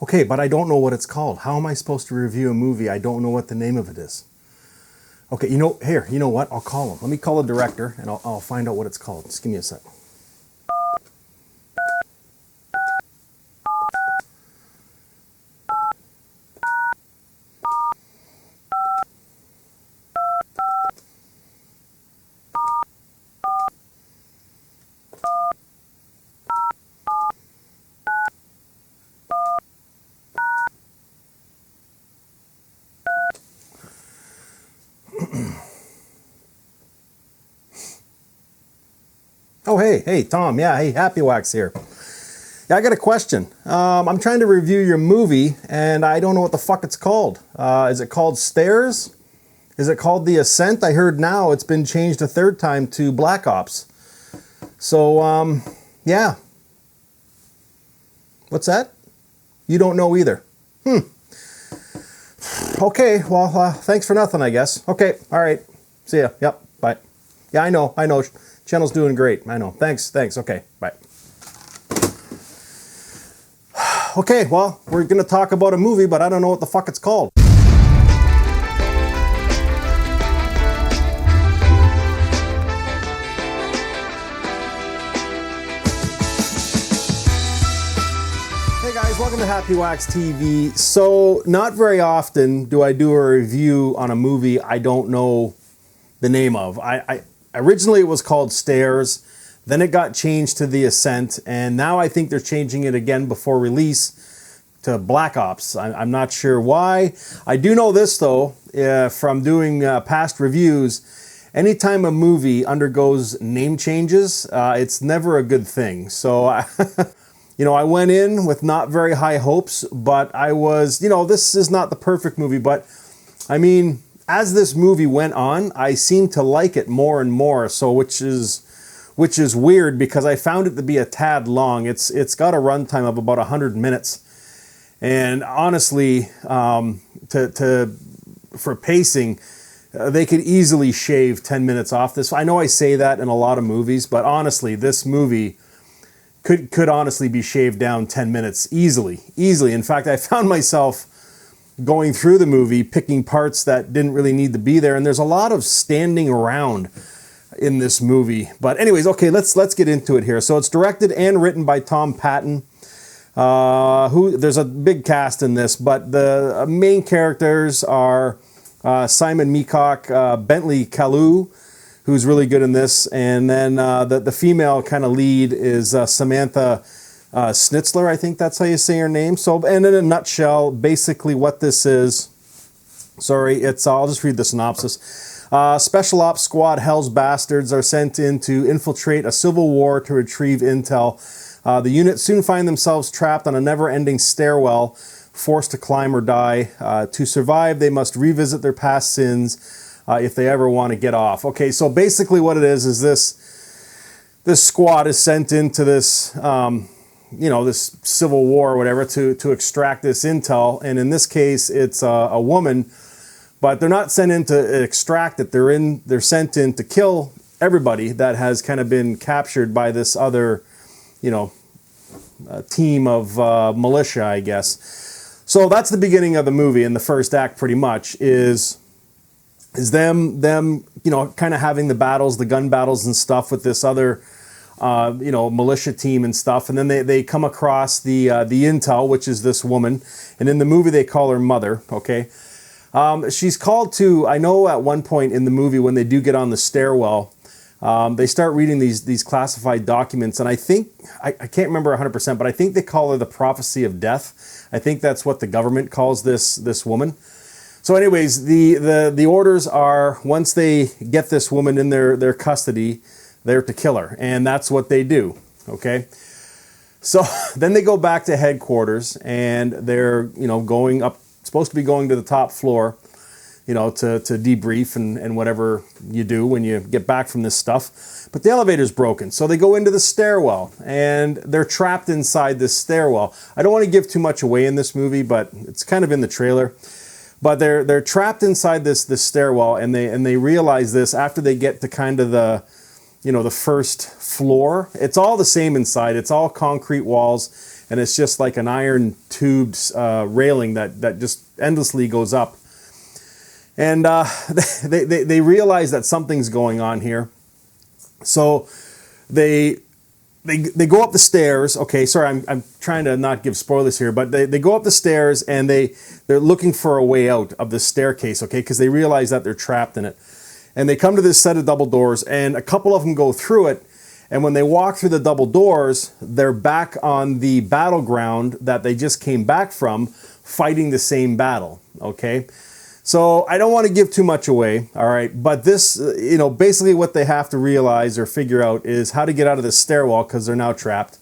Okay, but I don't know what it's called. How am I supposed to review a movie? I don't know what the name of it is. Okay, here, you know what? I'll call him. Let me call the director and I'll find out what it's called. Just give me a sec. Oh, hey, Tom. Yeah, hey, Happywax here. Yeah, I got a question. I'm trying to review your movie, and I don't know what the fuck it's called. Is it called Stairs? Is it called The Ascent? I heard now it's been changed a third time to Black Ops. So, yeah. What's that? You don't know either. Okay, well, thanks for nothing, I guess. Okay, all right. See ya. Yep, bye. Yeah, I know. Channel's doing great. I know. Thanks. Okay, bye. Okay, well, we're going to talk about a movie, but I don't know what the fuck it's called. Hey guys, welcome to Happywax TV. So, not very often do I do a review on a movie I don't know the name of. Originally it was called Stairs, then it got changed to The Ascent, and now I think they're changing it again before release to Black Ops. I'm not sure why. I do know this though, from doing past reviews, anytime a movie undergoes name changes, it's never a good thing. So, I went in with not very high hopes, but I was, this is not the perfect movie, but I mean, as this movie went on, I seemed to like it more and more. So, which is weird because I found it to be a tad long. It's got a runtime of about 100 minutes, and honestly, for pacing, they could easily shave 10 minutes off this. I know I say that in a lot of movies, but honestly, this movie could honestly be shaved down 10 minutes easily. In fact, I found myself going through the movie, picking parts that didn't really need to be there, and there's a lot of standing around in this movie. But anyways, okay, let's get into it here. So it's directed and written by Tom Patton. There's a big cast in this, but the main characters are Simon Meacock, Bentley Kalu, who's really good in this, and then the female kind of lead is Samantha Schnitzler, I think that's how you say her name. So, and in a nutshell, basically what this is, I'll just read the synopsis. Special Ops Squad Hell's Bastards are sent in to infiltrate a civil war to retrieve intel. The unit soon find themselves trapped on a never-ending stairwell, forced to climb or die. To survive, they must revisit their past sins if they ever want to get off. Okay, so basically what it is this squad is sent into this this civil war or whatever to extract this intel, and in this case it's a woman, but they're not sent in to extract it. They're sent in to kill everybody that has kind of been captured by this other team of militia, I guess. So that's the beginning of the movie, and the first act pretty much is them kind of having the gun battles and stuff with this other militia team and stuff, and then they come across the intel, which is this woman, and in the movie they call her Mother. Okay, she's called to. I know at one point in the movie when they do get on the stairwell, they start reading these classified documents, and I think I can't remember 100%, but I think they call her the prophecy of death. I think that's what the government calls this woman. So, anyways, the orders are once they get this woman in their custody, they're to kill her, and that's what they do, okay? So then they go back to headquarters, and they're, going up, supposed to be going to the top floor, to debrief and whatever you do when you get back from this stuff. But the elevator's broken, so they go into the stairwell, and they're trapped inside this stairwell. I don't want to give too much away in this movie, but it's kind of in the trailer. But they're trapped inside this stairwell, and they realize this after they get to kind of the first floor. It's all the same inside. It's all concrete walls. and it's just like an iron tubed railing that just endlessly goes up. And they realize that something's going on here, so they go up the stairs. Okay, sorry, I'm trying to not give spoilers here, but they go up the stairs and they're looking for a way out of the staircase, okay, because they realize that they're trapped in it. And they come to this set of double doors, and a couple of them go through it, and when they walk through the double doors, they're back on the battleground that they just came back from, fighting the same battle, okay? So I don't want to give too much away, all right? But this, basically what they have to realize or figure out is how to get out of this stairwell, because they're now trapped.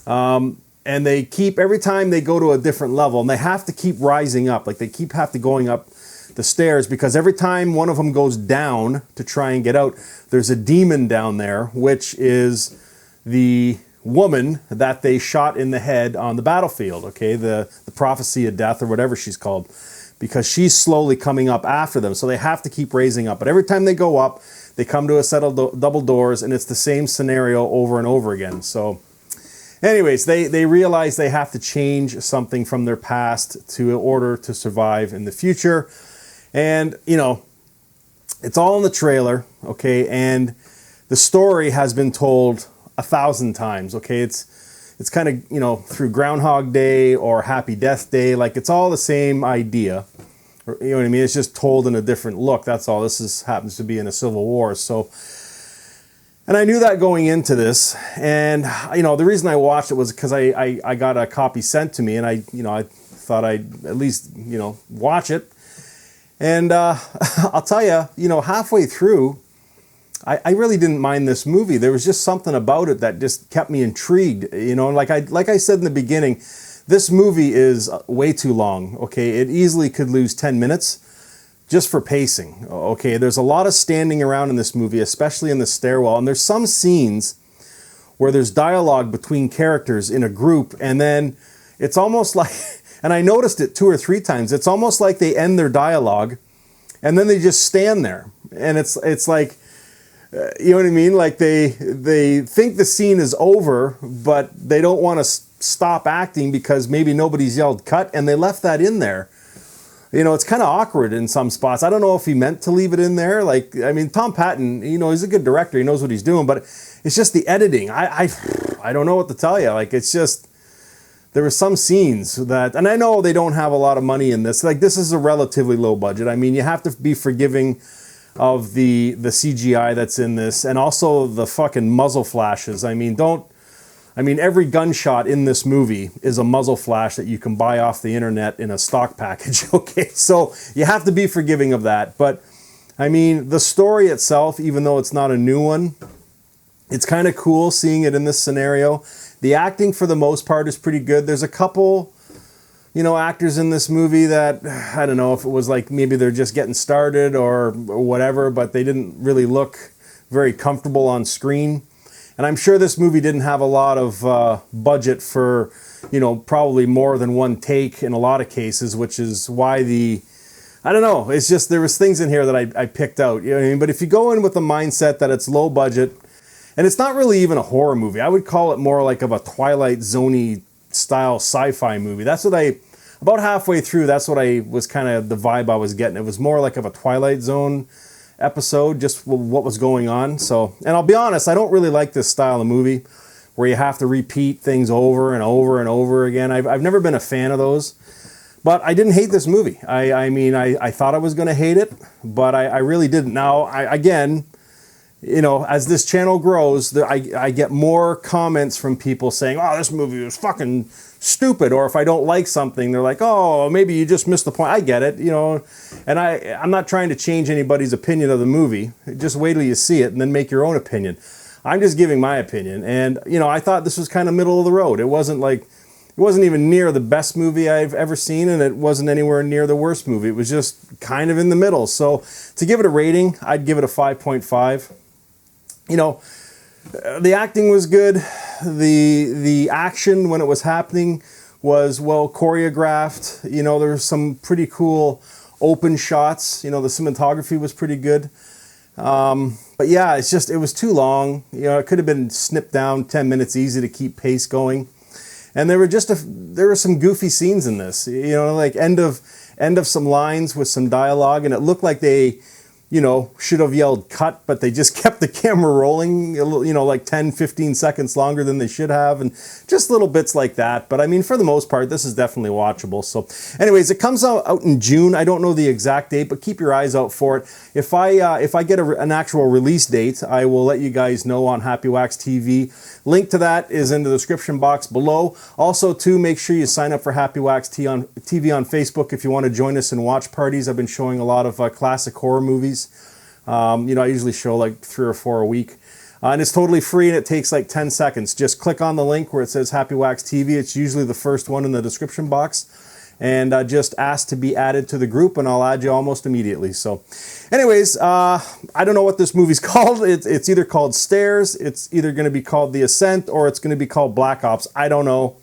And they keep, every time they go to a different level, and they have to keep rising up, like they have to going up the stairs, because every time one of them goes down to try and get out, there's a demon down there, which is the woman that they shot in the head on the battlefield, okay? The prophecy of death, or whatever she's called, because she's slowly coming up after them. So they have to keep raising up. But every time they go up, they come to a set of double doors, and it's the same scenario over and over again. So anyways, they realize they have to change something from their past in order to survive in the future. And, it's all in the trailer, okay? And the story has been told 1,000 times, okay? It's kind of, through Groundhog Day or Happy Death Day, like it's all the same idea. Or, you know what I mean? It's just told in a different look, that's all. This happens to be in a Civil War, so... And I knew that going into this, and, the reason I watched it was because I got a copy sent to me, and I thought I'd at least, watch it. And I'll tell you, halfway through, I really didn't mind this movie. There was just something about it that just kept me intrigued. Like I said in the beginning, this movie is way too long. Okay, it easily could lose 10 minutes just for pacing. Okay, there's a lot of standing around in this movie, especially in the stairwell. And there's some scenes where there's dialogue between characters in a group, and then it's almost like... And I noticed it 2 or 3 times. It's almost like they end their dialogue, and then they just stand there. And it's like, you know what I mean? Like they think the scene is over, but they don't want to stop acting because maybe nobody's yelled cut, and they left that in there. It's kind of awkward in some spots. I don't know if he meant to leave it in there. Like, I mean, Tom Patton, he's a good director. He knows what he's doing, but it's just the editing. I don't know what to tell you. Like, it's just... There were some scenes that, and I know they don't have a lot of money in this. Like, this is a relatively low budget. I mean, you have to be forgiving of the CGI that's in this, and also the fucking muzzle flashes. I mean, every gunshot in this movie is a muzzle flash that you can buy off the internet in a stock package. Okay, so you have to be forgiving of that. But I mean, the story itself, even though it's not a new one, it's kind of cool seeing it in this scenario. The acting, for the most part, is pretty good. There's a couple, actors in this movie that, I don't know if it was like maybe they're just getting started or whatever, but they didn't really look very comfortable on screen. And I'm sure this movie didn't have a lot of budget for, probably more than one take in a lot of cases, which is why I don't know. It's just there was things in here that I picked out. You know what I mean? But if you go in with the mindset that it's low budget, and it's not really even a horror movie. I would call it more like of a Twilight Zone-y style sci-fi movie. That's what about halfway through, that's what was kind of the vibe I was getting. It was more like of a Twilight Zone episode, just what was going on. So, and I'll be honest, I don't really like this style of movie where you have to repeat things over and over and over again. I've never been a fan of those. But I didn't hate this movie. I thought I was going to hate it, but I really didn't. Now, again... as this channel grows, I get more comments from people saying, oh, this movie was fucking stupid. Or if I don't like something, they're like, oh, maybe you just missed the point. I get it, And I'm not trying to change anybody's opinion of the movie. Just wait till you see it and then make your own opinion. I'm just giving my opinion. And, I thought this was kind of middle of the road. It wasn't even near the best movie I've ever seen, and it wasn't anywhere near the worst movie. It was just kind of in the middle. So to give it a rating, I'd give it a 5.5. The acting was good. The action when it was happening was well choreographed. There were some pretty cool open shots. The cinematography was pretty good. But yeah, it was too long. It could have been snipped down 10 minutes easy to keep pace going. And there were some goofy scenes in this, you know, like end of some lines with some dialogue, and it looked like they, you know, should have yelled cut, but they just kept the camera rolling, you know, like 10, 15 seconds longer than they should have, and just little bits like that. But I mean, for the most part, this is definitely watchable. So anyways, it comes out in June. I don't know the exact date, but keep your eyes out for it. If I get an actual release date, I will let you guys know on Happywax TV. Link to that is in the description box below. Also, too, make sure you sign up for Happywax TV on Facebook if you want to join us in watch parties. I've been showing a lot of classic horror movies. You know, I usually show like 3 or 4 a week. And it's totally free, and it takes like 10 seconds. Just click on the link where it says Happywax TV. It's usually the first one in the description box. And just ask to be added to the group, and I'll add you almost immediately. So anyways, I don't know what this movie's called. It's either called Stairs, it's either going to be called The Ascent, or it's going to be called Black Ops. I don't know.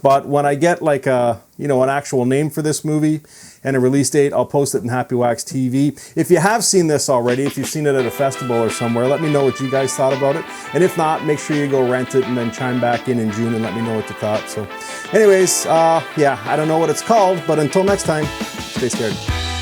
But when I get like an actual name for this movie and a release date, I'll post it in Happywax TV. If you have seen this already, if you've seen it at a festival or somewhere, let me know what you guys thought about it. And if not, make sure you go rent it and then chime back in June and let me know what you thought. So anyways, yeah, I don't know what it's called, but until next time, stay scared.